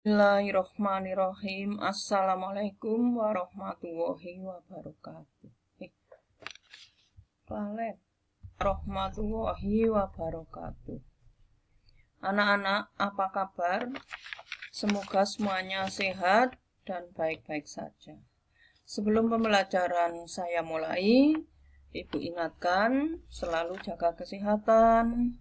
Bismillahirrohmanirrohim. Assalamualaikum warahmatullahi wabarakatuh. Warahmatullahi wabarakatuh. Anak-anak, apa kabar? Semoga semuanya sehat dan baik-baik saja. Sebelum pembelajaran saya mulai, Ibu ingatkan selalu jaga kesehatan,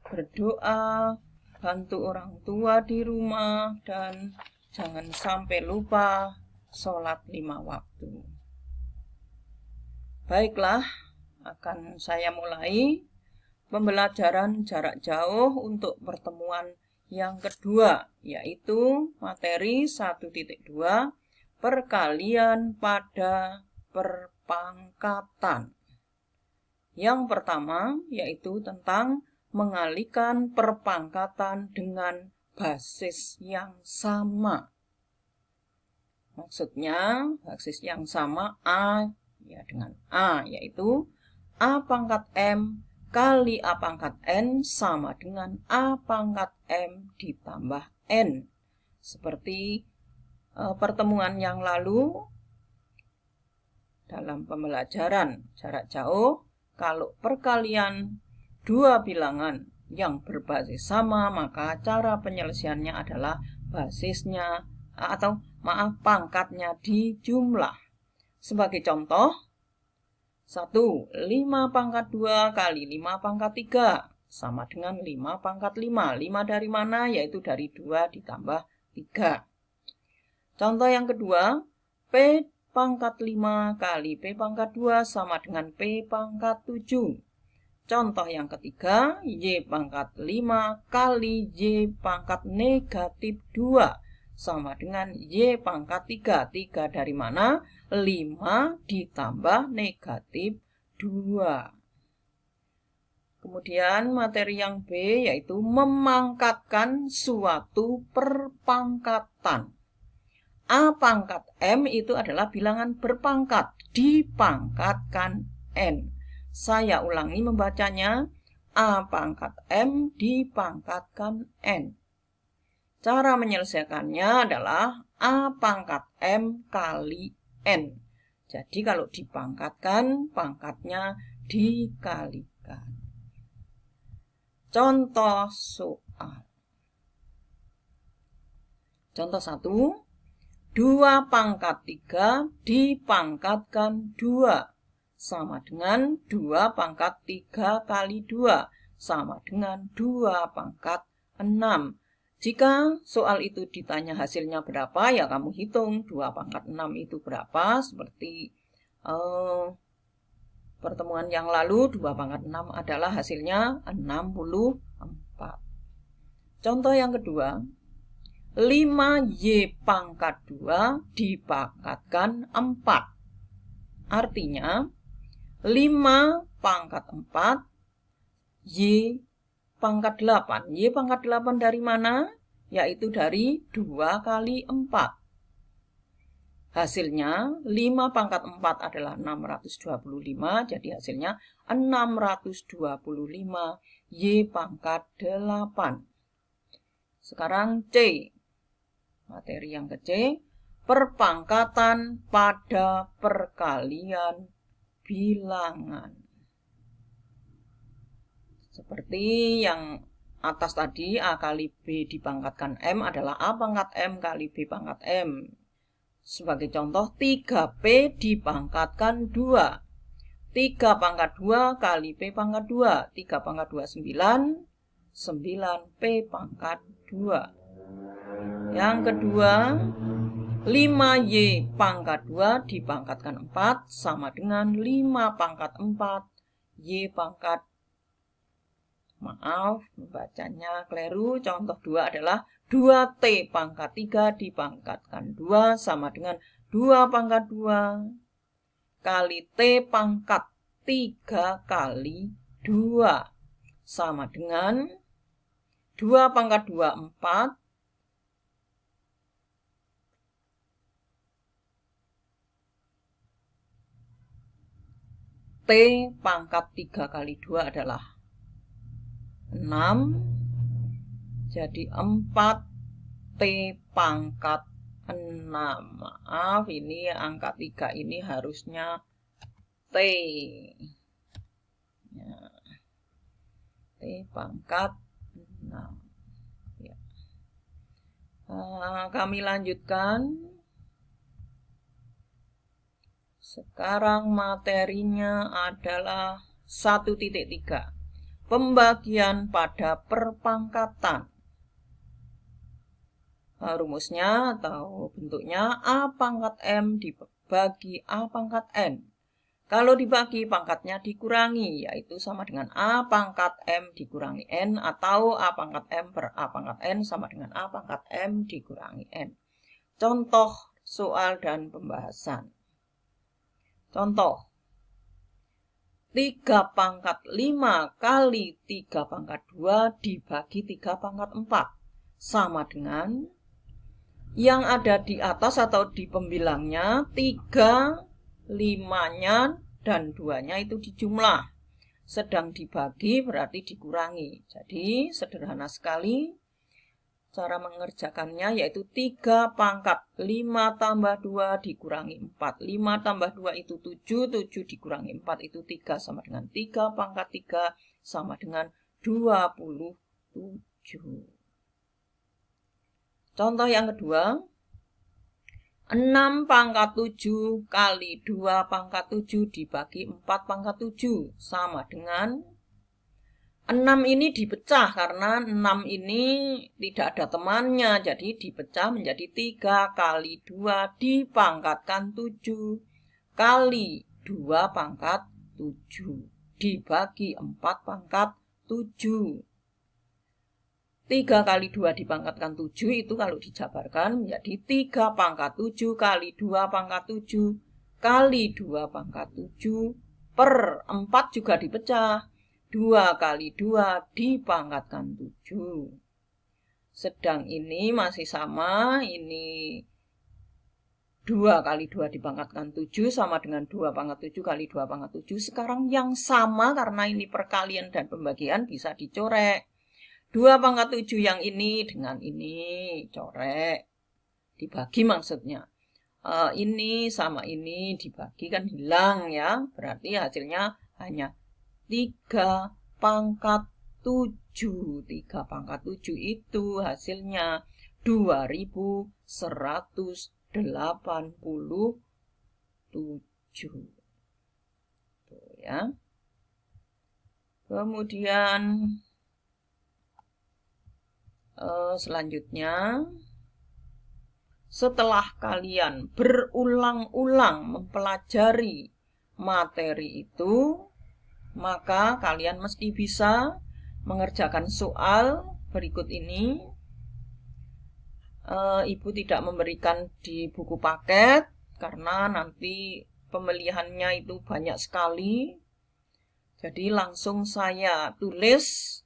berdoa, bantu orang tua di rumah, dan jangan sampai lupa sholat 5 waktu. Baiklah, akan saya mulai pembelajaran jarak jauh untuk pertemuan yang kedua, yaitu materi 1.2 perkalian pada perpangkatan. Yang pertama yaitu tentang mengalihkan perpangkatan dengan basis yang sama. Maksudnya basis yang sama A ya dengan A, yaitu A pangkat M kali A pangkat N sama dengan A pangkat M ditambah N. Seperti pertemuan yang lalu dalam pembelajaran jarak jauh, kalau perkalian dua bilangan yang berbasis sama, maka cara penyelesaiannya adalah basisnya pangkatnya dijumlah. Sebagai contoh, 1, 5 pangkat 2 kali 5 pangkat 3 sama dengan 5 pangkat 5. 5 dari mana? Yaitu dari 2 ditambah 3. Contoh yang kedua, P pangkat 5 kali P pangkat 2 sama dengan P pangkat 7. Contoh yang ketiga, Y pangkat 5 kali Y pangkat negatif 2 sama dengan Y pangkat 3. 3 dari mana? 5 ditambah negatif 2. Kemudian materi yang B yaitu memangkatkan suatu perpangkatan. A pangkat M itu adalah bilangan berpangkat, dipangkatkan N. Saya ulangi membacanya, A pangkat M dipangkatkan N. Cara menyelesaikannya adalah A pangkat M kali N. Jadi kalau dipangkatkan, pangkatnya dikalikan. Contoh soal. Contoh 1, 2 pangkat 3 dipangkatkan 2. Sama dengan 2 pangkat 3 kali 2 sama dengan 2 pangkat 6. Jika soal itu ditanya hasilnya berapa, ya kamu hitung 2 pangkat 6 itu berapa. Seperti pertemuan yang lalu, 2 pangkat 6 adalah hasilnya 64. Contoh yang kedua, 5Y pangkat 2 dipangkatkan 4. Artinya 5 pangkat 4 Y pangkat 8. Y pangkat 8 dari mana? Yaitu dari 2 kali 4. Hasilnya 5 pangkat 4 adalah 625. Jadi hasilnya 625 Y pangkat 8. Sekarang C. Materi yang ke C. Perpangkatan pada perkalian bilangan. Seperti yang atas tadi, A kali B dipangkatkan M adalah A pangkat M kali B pangkat M. Sebagai contoh, 3P dipangkatkan 2. 3 pangkat 2 kali P pangkat 2. 3 pangkat 2, 9. 9P pangkat 2. Yang kedua, 5Y pangkat 2 dipangkatkan 4 sama dengan 5 pangkat 4 Y pangkat, maaf membacanya keliru, contoh 2 adalah 2T pangkat 3 dipangkatkan 2 sama dengan 2 pangkat 2 kali T pangkat 3 kali 2 sama dengan 2 pangkat 2, 4 T pangkat 3 kali 2 adalah 6. Jadi 4 T pangkat 6. Maaf, ini angka 3 ini harusnya T. Ya. T pangkat 6. Ya. Kami lanjutkan. Sekarang materinya adalah 1.3. Pembagian pada perpangkatan. Rumusnya atau bentuknya A pangkat M dibagi A pangkat N. Kalau dibagi, pangkatnya dikurangi, yaitu sama dengan A pangkat M dikurangi N, atau A pangkat M per A pangkat N sama dengan A pangkat M dikurangi N. Contoh soal dan pembahasan. Contoh, 3 pangkat 5 kali 3 pangkat 2 dibagi 3 pangkat 4. Sama dengan yang ada di atas atau di pembilangnya 3, 5-nya dan 2-nya itu dijumlah. Sedang dibagi berarti dikurangi. Jadi sederhana sekali cara mengerjakannya, yaitu 3 pangkat 5 tambah 2 dikurangi 4. 5 tambah 2 itu 7, 7 dikurangi 4 itu 3 sama dengan 3 pangkat 3 sama dengan 27. Contoh yang kedua, 6 pangkat 7 kali 2 pangkat 7 dibagi 4 pangkat 7 sama dengan 6 ini dipecah karena 6 ini tidak ada temannya, jadi dipecah menjadi 3 kali 2 dipangkatkan 7 kali 2 pangkat 7 dibagi 4 pangkat 7. 3 kali 2 dipangkatkan 7 itu kalau dijabarkan menjadi 3 pangkat 7 kali 2 pangkat 7 kali 2 pangkat 7 per 4 juga dipecah. 2 kali 2 dipangkatkan 7. Sedang ini masih sama, ini 2 kali 2 dipangkatkan 7 sama dengan 2 pangkat 7 kali 2 pangkat 7. Sekarang yang sama karena ini perkalian dan pembagian bisa dicorek. 2 pangkat 7 yang ini dengan ini, corek. Dibagi maksudnya. Ini sama ini dibagi kan hilang ya. Berarti hasilnya hanya 3 pangkat 7. 3 pangkat 7 itu hasilnya 2187. Tuh ya. Kemudian selanjutnya, setelah kalian berulang-ulang mempelajari materi itu, maka kalian mesti bisa mengerjakan soal berikut ini. Ibu tidak memberikan di buku paket karena nanti pemilihannya itu banyak sekali. Jadi langsung saya tulis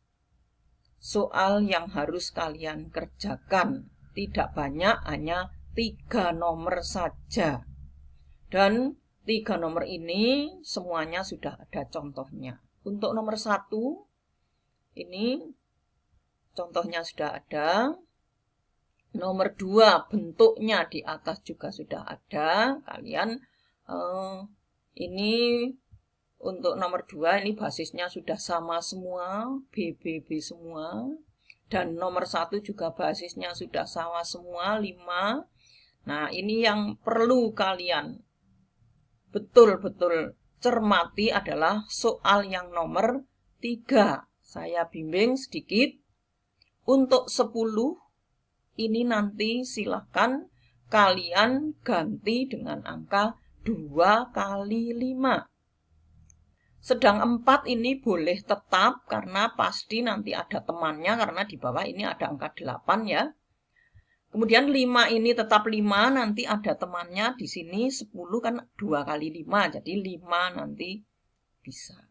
soal yang harus kalian kerjakan. Tidak banyak, hanya 3 nomor saja. Dan 3 nomor ini semuanya sudah ada contohnya. Untuk nomor 1, ini contohnya sudah ada. Nomor 2, bentuknya di atas juga sudah ada. Kalian ini untuk nomor 2 ini basisnya sudah sama semua, BBB semua. Dan nomor 1 juga basisnya sudah sama semua, 5. Nah, ini yang perlu kalian betul-betul cermati adalah soal yang nomor 3. Saya bimbing sedikit. Untuk 10, ini nanti silahkan kalian ganti dengan angka 2 kali 5. Sedang 4 ini boleh tetap karena pasti nanti ada temannya karena di bawah ini ada angka 8 ya. Kemudian 5 ini tetap 5, nanti ada temannya di sini 10 kan 2 kali 5, jadi 5 nanti bisa.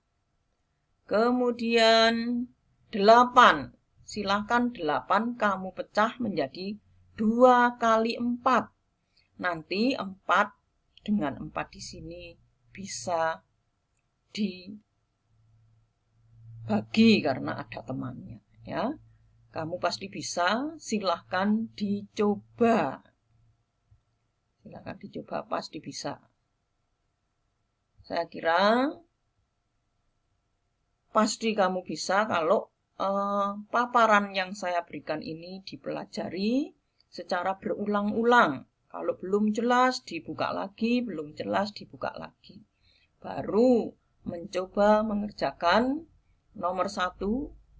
Kemudian 8, silahkan 8 kamu pecah menjadi 2 kali 4. Nanti 4 dengan 4 di sini bisa dibagi karena ada temannya ya. Kamu pasti bisa, silahkan dicoba. Silahkan dicoba, pasti bisa. Saya kira pasti kamu bisa kalau paparan yang saya berikan ini dipelajari secara berulang-ulang. Kalau belum jelas, dibuka lagi, belum jelas, dibuka lagi. Baru mencoba mengerjakan nomor 1,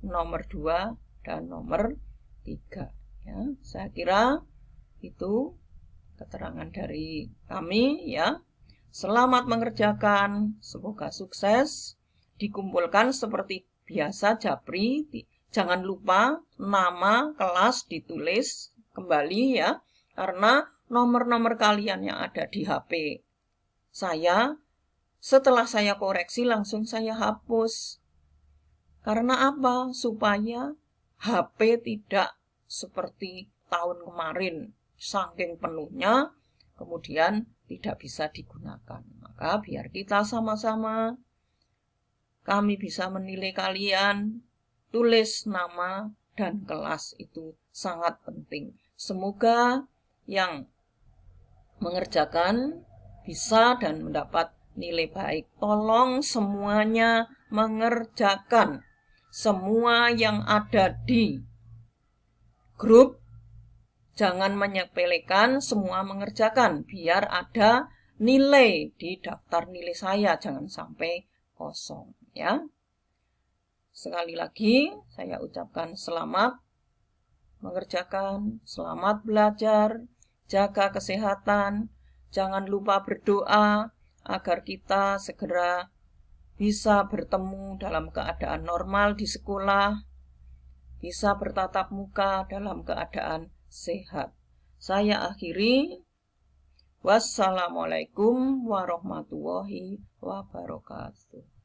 nomor 2, dan nomor 3. Ya, saya kira itu keterangan dari kami ya. Selamat mengerjakan, semoga sukses. Dikumpulkan seperti biasa Japri, jangan lupa nama kelas ditulis kembali ya, karena nomor-nomor kalian yang ada di HP saya, setelah saya koreksi langsung saya hapus. Karena apa? Supaya HP tidak seperti tahun kemarin, saking penuhnya, kemudian tidak bisa digunakan. Maka biar kita sama-sama, kami bisa menilai kalian, tulis nama dan kelas itu sangat penting. Semoga yang mengerjakan bisa dan mendapat nilai baik. Tolong semuanya mengerjakan. Semua yang ada di grup, jangan menyepelekan, semua mengerjakan. Biar ada nilai di daftar nilai saya, jangan sampai kosong. Ya, sekali lagi saya ucapkan selamat mengerjakan, selamat belajar, jaga kesehatan, jangan lupa berdoa agar kita segera bisa bertemu dalam keadaan normal di sekolah, bisa bertatap muka dalam keadaan sehat. Saya akhiri. Wassalamualaikum warahmatullahi wabarakatuh.